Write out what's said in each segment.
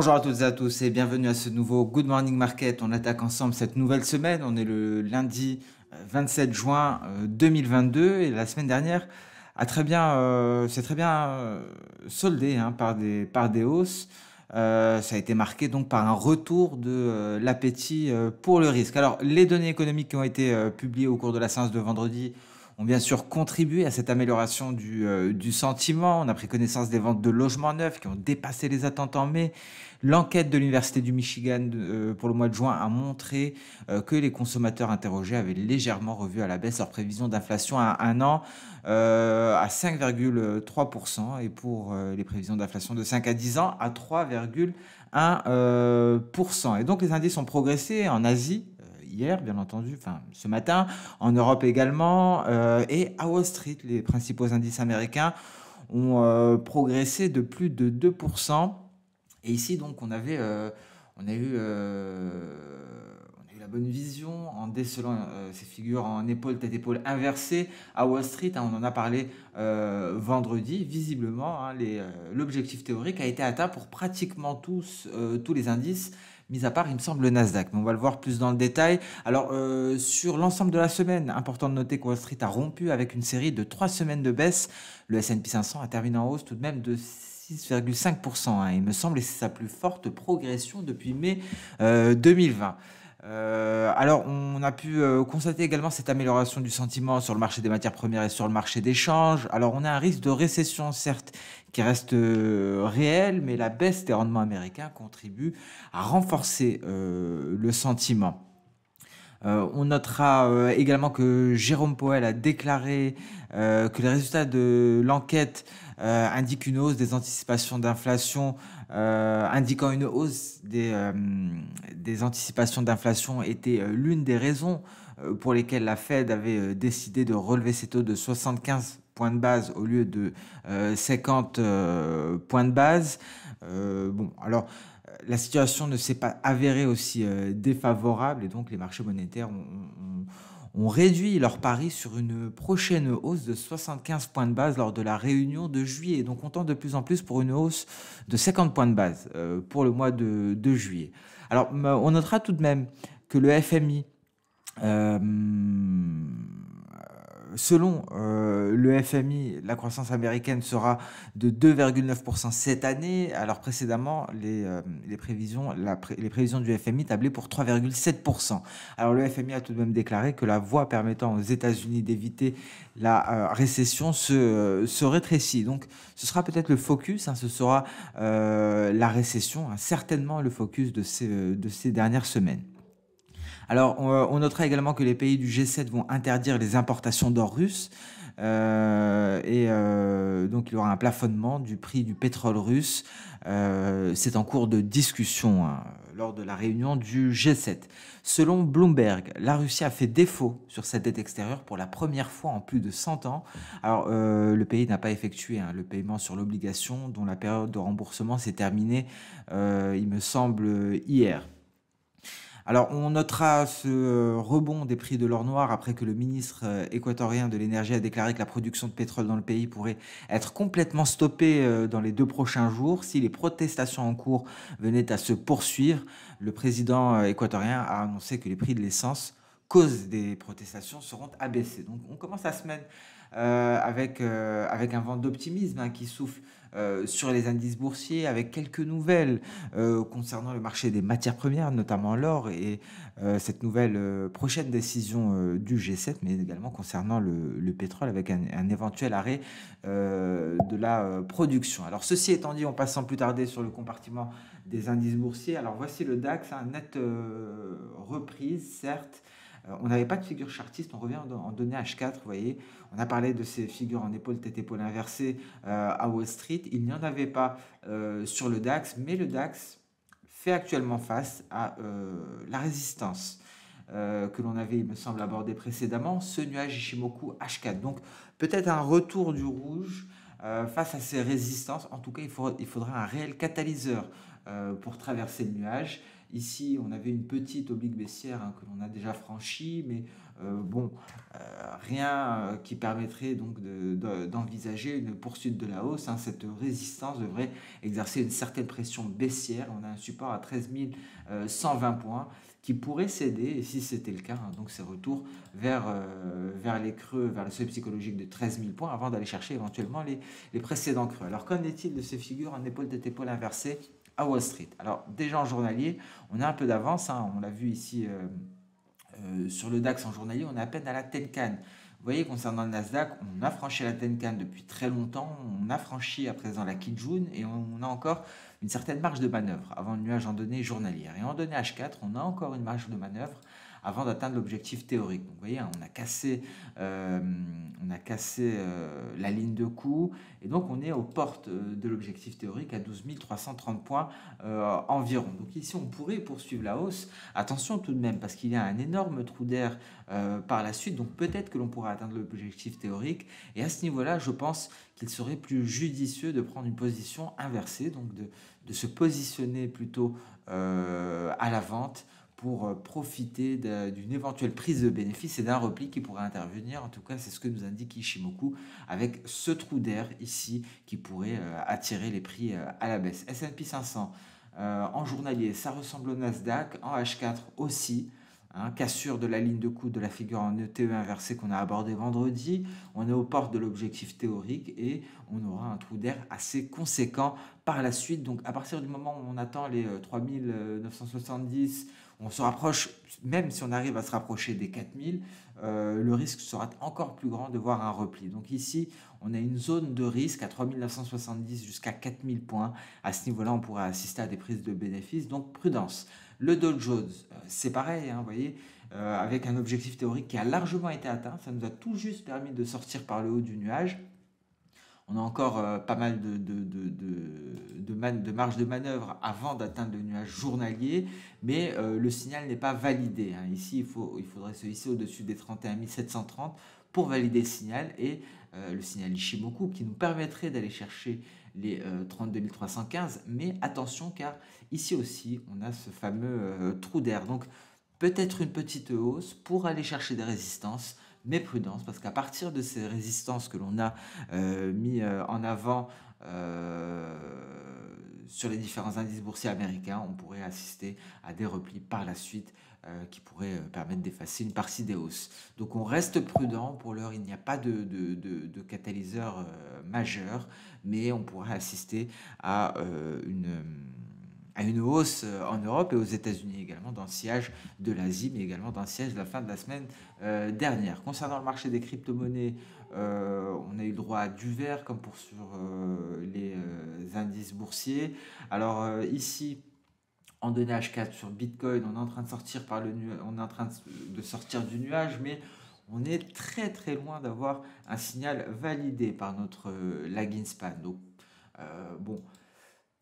Bonjour à toutes et à tous et bienvenue à ce nouveau Good Morning Market. On attaque ensemble cette nouvelle semaine. On est le lundi 27 juin 2022 et la semaine dernière s'est très bien soldé par des hausses. Ça a été marqué donc par un retour de l'appétit pour le risque. Alors les données économiques qui ont été publiées au cours de la séance de vendredi ont bien sûr contribué à cette amélioration du sentiment. On a pris connaissance des ventes de logements neufs qui ont dépassé les attentes en mai. L'enquête de l'Université du Michigan pour le mois de juin a montré que les consommateurs interrogés avaient légèrement revu à la baisse leur prévision d'inflation à un an à 5,3% et pour les prévisions d'inflation de 5 à 10 ans à 3,1%. Et donc les indices ont progressé en Asie hier, bien entendu, enfin ce matin, en Europe également, et à Wall Street, les principaux indices américains ont progressé de plus de 2%. Et ici, donc, on a eu, la bonne vision en décelant ces figures en épaule, tête-épaule inversée à Wall Street. On en a parlé vendredi. Visiblement, l'objectif théorique a été atteint pour pratiquement tous les indices, mis à part, il me semble, le Nasdaq. Mais on va le voir plus dans le détail. Alors, sur l'ensemble de la semaine, important de noter que Wall Street a rompu avec une série de 3 semaines de baisse. Le S&P 500 a terminé en hausse tout de même de 6,5%, il me semble, et c'est sa plus forte progression depuis mai 2020. Alors, on a pu constater également cette amélioration du sentiment sur le marché des matières premières et sur le marché des changes. Alors, on a un risque de récession, certes, qui reste réel, mais la baisse des rendements américains contribue à renforcer le sentiment. On notera également que Jérôme Powell a déclaré que les résultats de l'enquête indiquent une hausse des anticipations d'inflation, indiquant une hausse des anticipations d'inflation était l'une des raisons pour lesquelles la Fed avait décidé de relever ses taux de 75 points de base au lieu de 50 points de base. Alors la situation ne s'est pas avérée aussi défavorable et donc les marchés monétaires ont réduit leur pari sur une prochaine hausse de 75 points de base lors de la réunion de juillet. Donc on tend de plus en plus pour une hausse de 50 points de base pour le mois de juillet. Alors on notera tout de même que le FMI selon le FMI, la croissance américaine sera de 2,9% cette année. Alors précédemment, les prévisions du FMI tablaient pour 3,7%. Alors le FMI a tout de même déclaré que la voie permettant aux États-Unis d'éviter la récession se rétrécit. Donc ce sera peut-être le focus, ce sera la récession, certainement le focus de ces dernières semaines. Alors, on notera également que les pays du G7 vont interdire les importations d'or russe. Donc, il y aura un plafonnement du prix du pétrole russe. C'est en cours de discussion lors de la réunion du G7. Selon Bloomberg, la Russie a fait défaut sur sa dette extérieure pour la première fois en plus de 100 ans. Alors, le pays n'a pas effectué le paiement sur l'obligation dont la période de remboursement s'est terminée, il me semble, hier. Alors, on notera ce rebond des prix de l'or noir après que le ministre équatorien de l'énergie a déclaré que la production de pétrole dans le pays pourrait être complètement stoppée dans les 2 prochains jours. Si les protestations en cours venaient à se poursuivre, le président équatorien a annoncé que les prix de l'essence, cause des protestations, seront abaissés. Donc, on commence la semaine avec un vent d'optimisme qui souffle sur les indices boursiers, avec quelques nouvelles concernant le marché des matières premières, notamment l'or, et cette nouvelle prochaine décision du G7, mais également concernant le pétrole, avec un éventuel arrêt de la production. Alors ceci étant dit, on passe sans plus tarder sur le compartiment des indices boursiers. Alors voici le DAX, nette reprise, certes. On n'avait pas de figure chartiste, on revient en données H4, vous voyez. On a parlé de ces figures en épaule, tête-épaule inversée à Wall Street. Il n'y en avait pas sur le DAX, mais le DAX fait actuellement face à la résistance que l'on avait, il me semble, abordée précédemment, ce nuage Ishimoku H4. Donc peut-être un retour du rouge face à ces résistances. En tout cas, il faudra un réel catalyseur pour traverser le nuage. Ici, on avait une petite oblique baissière que l'on a déjà franchie, mais bon, rien qui permettrait donc d'envisager une poursuite de la hausse. Cette résistance devrait exercer une certaine pression baissière. On a un support à 13 120 points qui pourrait céder, et si c'était le cas, donc ces retours vers les creux, vers le seuil psychologique de 13 000 points, avant d'aller chercher éventuellement les précédents creux. Alors qu'en est-il de ces figures en épaule-tête-épaule inversée à Wall Street? Alors déjà en journalier, on a un peu d'avance, on l'a vu ici sur le DAX en journalier, on est à peine à la Tenkan. Vous voyez, concernant le Nasdaq, on a franchi la Tenkan depuis très longtemps, on a franchi à présent la Kijun et on a encore une certaine marge de manœuvre avant le nuage en données journalières. Et en données H4, on a encore une marge de manœuvre avant d'atteindre l'objectif théorique. Donc vous voyez, on a cassé la ligne de coup et donc on est aux portes de l'objectif théorique à 12 330 points environ. Donc ici, on pourrait poursuivre la hausse. Attention tout de même, parce qu'il y a un énorme trou d'air par la suite, donc peut-être que l'on pourra atteindre l'objectif théorique. Et à ce niveau-là, je pense qu'il serait plus judicieux de prendre une position inversée, donc de se positionner plutôt à la vente pour profiter d'une éventuelle prise de bénéfice et d'un repli qui pourrait intervenir. En tout cas, c'est ce que nous indique Ishimoku avec ce trou d'air ici qui pourrait attirer les prix à la baisse. S&P 500 en journalier, ça ressemble au Nasdaq, en H4 aussi. Cassure de la ligne de coup de la figure en ETE inversée qu'on a abordé vendredi. On est aux portes de l'objectif théorique et on aura un trou d'air assez conséquent par la suite. Donc à partir du moment où on attend les 3970, on se rapproche, même si on arrive à se rapprocher des 4000, le risque sera encore plus grand de voir un repli. Donc ici, on a une zone de risque à 3970 jusqu'à 4000 points. À ce niveau-là, on pourrait assister à des prises de bénéfices, donc prudence. Le Dow Jones, c'est pareil, vous voyez, avec un objectif théorique qui a largement été atteint. Ça nous a tout juste permis de sortir par le haut du nuage. On a encore pas mal de marge de manœuvre avant d'atteindre le nuage journalier, mais le signal n'est pas validé. Ici, il faudrait se hisser au-dessus des 31 730 pour valider le signal et le signal Ishimoku qui nous permettrait d'aller chercher les 32 315. Mais attention, car ici aussi, on a ce fameux trou d'air. Donc, peut-être une petite hausse pour aller chercher des résistances, mais prudence, parce qu'à partir de ces résistances que l'on a mis en avant sur les différents indices boursiers américains, on pourrait assister à des replis par la suite qui pourraient permettre d'effacer une partie des hausses. Donc on reste prudent, pour l'heure il n'y a pas de catalyseur majeur, mais on pourrait assister à une hausse en Europe et aux États-Unis également, dans le sillage de l'Asie, mais également dans le sillage de la fin de la semaine dernière. Concernant le marché des crypto-monnaies, on a eu le droit à du vert comme pour sur les indices boursiers. Alors ici, en données H4 sur Bitcoin, on est en train de sortir on est en train de sortir du nuage, mais on est très très loin d'avoir un signal validé par notre lagging span. Donc bon,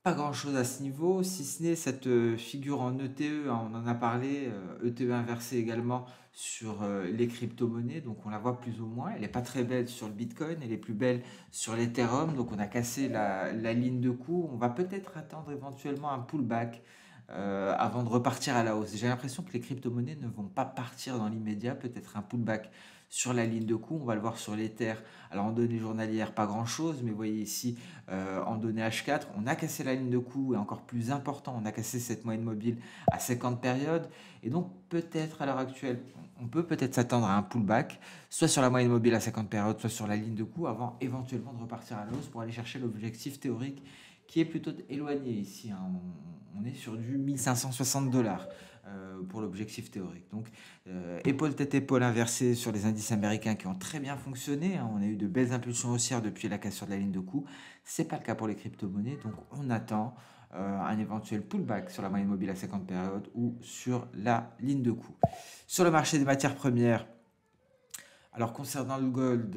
pas grand chose à ce niveau, si ce n'est cette figure en ETE, on en a parlé, ETE inversée également sur les crypto-monnaies, donc on la voit plus ou moins. Elle n'est pas très belle sur le Bitcoin, elle est plus belle sur l'Ethereum, donc on a cassé la ligne de coup. On va peut-être attendre éventuellement un pullback avant de repartir à la hausse. J'ai l'impression que les crypto-monnaies ne vont pas partir dans l'immédiat, peut-être un pullback sur la ligne de coup, on va le voir sur l'Ether. Alors en données journalières, pas grand-chose, mais vous voyez ici, en données H4, on a cassé la ligne de coup, et encore plus important, on a cassé cette moyenne mobile à 50 périodes, et donc peut-être à l'heure actuelle, on peut peut-être s'attendre à un pullback, soit sur la moyenne mobile à 50 périodes, soit sur la ligne de coup, avant éventuellement de repartir à la hausse pour aller chercher l'objectif théorique qui est plutôt éloigné ici. On est sur du 1560 $ pour l'objectif théorique. Donc, épaule tête épaule inversée sur les indices américains qui ont très bien fonctionné. On a eu de belles impulsions haussières depuis la cassure de la ligne de coup. C'est pas le cas pour les crypto-monnaies. Donc, on attend un éventuel pullback sur la moyenne mobile à 50 périodes ou sur la ligne de coup. Sur le marché des matières premières, alors concernant le gold,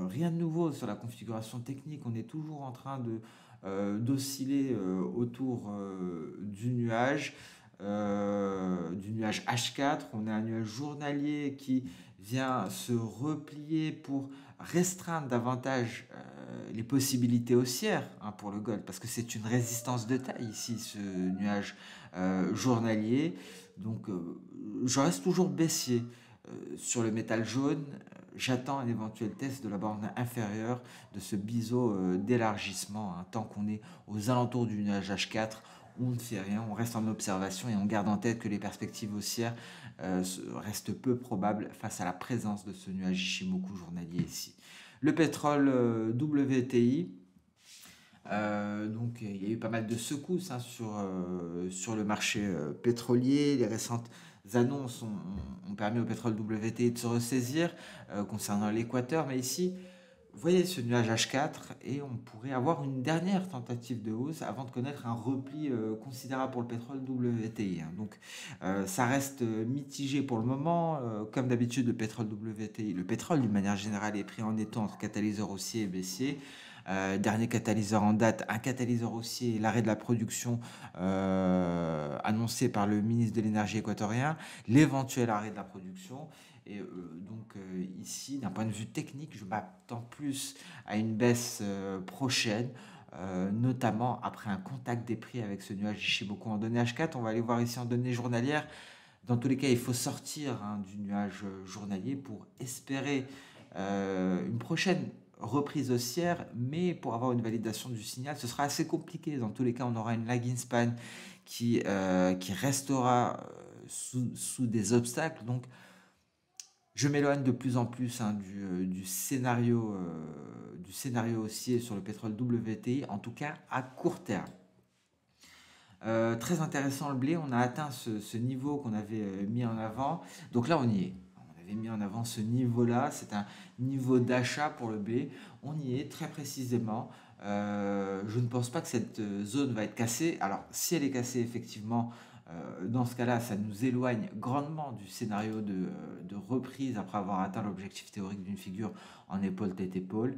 rien de nouveau sur la configuration technique. On est toujours en train d'osciller autour du nuage H4. On a un nuage journalier qui vient se replier pour restreindre davantage les possibilités haussières, hein, pour le gold, parce que c'est une résistance de taille ici, ce nuage journalier. Donc je reste toujours baissier sur le métal jaune. J'attends un éventuel test de la borne inférieure de ce biseau d'élargissement, hein. Tant qu'on est aux alentours du nuage H4, on ne fait rien, on reste en observation et on garde en tête que les perspectives haussières restent peu probables face à la présence de ce nuage Ishimoku journalier ici. Le pétrole WTI, donc il y a eu pas mal de secousses, hein, sur le marché pétrolier. Les récentes annonces ont permis au pétrole WTI de se ressaisir concernant l'Équateur. Mais ici, vous voyez ce nuage H4 et on pourrait avoir une dernière tentative de hausse avant de connaître un repli considérable pour le pétrole WTI, hein. Donc ça reste mitigé pour le moment. Comme d'habitude, le pétrole WTI, le pétrole d'une manière générale est pris en étau entre catalyseur haussier et baissier. Dernier catalyseur en date, un catalyseur haussier, l'arrêt de la production annoncé par le ministre de l'énergie équatorien, l'éventuel arrêt de la production. Et donc ici, d'un point de vue technique, je m'attends plus à une baisse prochaine, notamment après un contact des prix avec ce nuage Ishimoku en données H4. On va aller voir ici en données journalières. Dans tous les cas, il faut sortir, hein, du nuage journalier pour espérer une prochaine reprise haussière, mais pour avoir une validation du signal, ce sera assez compliqué. Dans tous les cas, on aura une lagging span qui restera sous des obstacles. Donc, je m'éloigne de plus en plus, hein, du scénario haussier sur le pétrole WTI, en tout cas à court terme. Très intéressant le blé, on a atteint ce niveau qu'on avait mis en avant. Donc là, on y est. On avait mis en avant ce niveau-là, c'est un niveau d'achat pour le blé. On y est très précisément. Je ne pense pas que cette zone va être cassée. Alors, si elle est cassée, effectivement, dans ce cas-là, ça nous éloigne grandement du scénario de reprise après avoir atteint l'objectif théorique d'une figure en épaule-tête-épaule.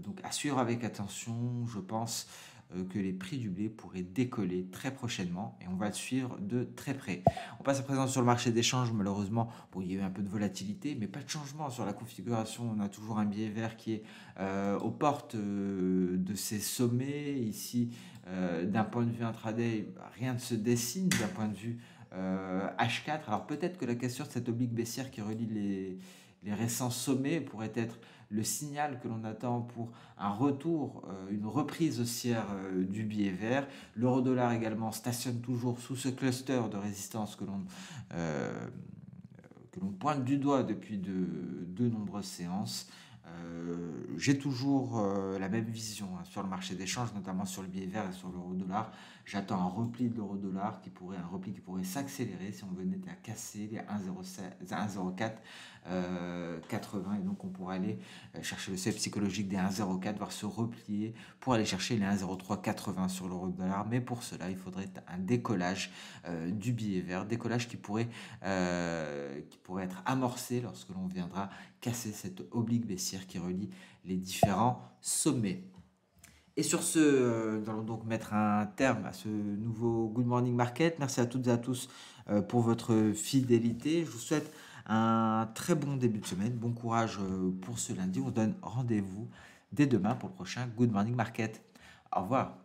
Donc, à suivre avec attention, je pense que les prix du blé pourraient décoller très prochainement et on va le suivre de très près. On passe à présent sur le marché d'échange. Malheureusement, bon, il y a eu un peu de volatilité, mais pas de changement sur la configuration. On a toujours un biais vert qui est aux portes de ces sommets. Ici, d'un point de vue intraday, rien ne se dessine d'un point de vue H4. Alors peut-être que la cassure de cette oblique baissière qui relie les récents sommets pourrait être le signal que l'on attend pour un retour, une reprise haussière du biais vert. L'euro-dollar également stationne toujours sous ce cluster de résistance que l'on pointe du doigt depuis de nombreuses séances. J'ai toujours la même vision, hein, sur le marché d'échange, notamment sur le billet vert et sur l'euro-dollar. J'attends un repli de l'euro-dollar un repli qui pourrait s'accélérer si on venait à casser les 1,04 80, et donc on pourrait aller chercher le seuil psychologique des 1,04, voire se replier pour aller chercher les 1,03 80 sur l'euro-dollar. Mais pour cela, il faudrait un décollage du billet vert, décollage qui pourrait être amorcé lorsque l'on viendra casser cette oblique baissière qui relie les différents sommets. Et sur ce, nous allons donc mettre un terme à ce nouveau Good Morning Market. Merci à toutes et à tous pour votre fidélité. Je vous souhaite un très bon début de semaine. Bon courage pour ce lundi. On se donne rendez-vous dès demain pour le prochain Good Morning Market. Au revoir.